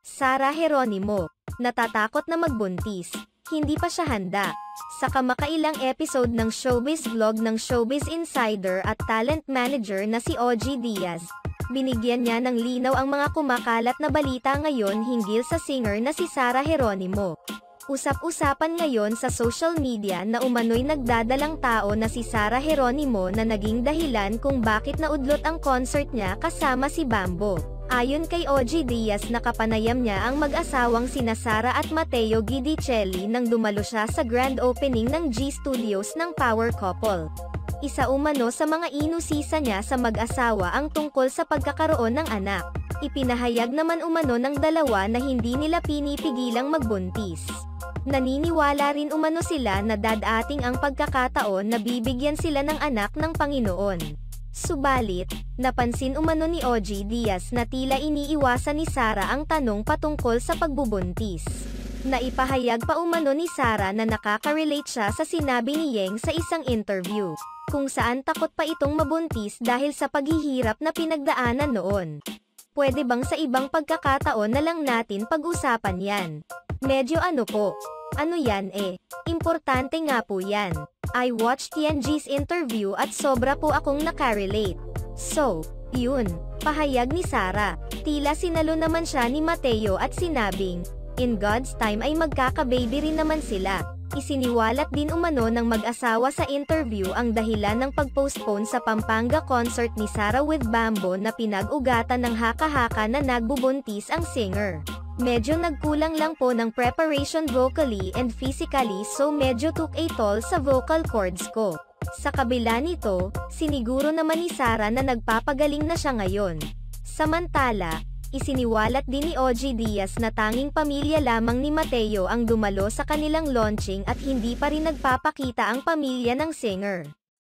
Sara Geronimo, natatakot na magbuntis. Hindi pa siya handa. Sa kamakailang episode ng showbiz vlog ng Showbiz Insider at talent manager na si OG Diaz, binigyan niya ng linaw ang mga kumakalat na balita ngayon hinggil sa singer na si Sara Geronimo. Usap-usapan ngayon sa social media na umano'y nagdadalang tao na si Sara Geronimo na naging dahilan kung bakit naudlot ang concert niya kasama si Bambo. Ayon kay OG Diaz, nakapanayam niya ang mag-asawang sina Sara at Mateo Guidicelli nang dumalo siya sa grand opening ng G Studios ng Power Couple. Isa umano sa mga inusisa niya sa mag-asawa ang tungkol sa pagkakaroon ng anak. Ipinahayag naman umano ng dalawa na hindi nila pinipigilang magbuntis. Naniniwala rin umano sila na dadating ang pagkakataon na bibigyan sila ng anak ng Panginoon. Subalit, napansin umano ni OG Diaz na tila iniiwasan ni Sara ang tanong patungkol sa pagbubuntis. Naipahayag pa umano ni Sara na nakaka-relate siya sa sinabi ni Yeng sa isang interview, kung saan takot pa itong mabuntis dahil sa paghihirap na pinagdaanan noon. Pwede bang sa ibang pagkakataon na lang natin pag-usapan yan? Medyo ano po? Ano yan eh? Importante nga po yan. I watched Tianji's interview at sobra po akong nakarelate. So, yun, pahayag ni Sara. Tila sinalo naman siya ni Mateo at sinabing, in God's time ay magkaka-baby rin naman sila. Isiniwalat din umano ng mag-asawa sa interview ang dahilan ng pag-postpone sa Pampanga concert ni Sara with Bambo na pinag-ugatan ng haka-haka na nagbubuntis ang singer. Medyo nagkulang lang po ng preparation vocally and physically, so medyo took a toll sa vocal cords ko. Sa kabila nito, siniguro naman ni Sara na nagpapagaling na siya ngayon. Samantala, isiniwalat din ni OG Diaz na tanging pamilya lamang ni Mateo ang dumalo sa kanilang launching at hindi pa rin nagpapakita ang pamilya ng singer.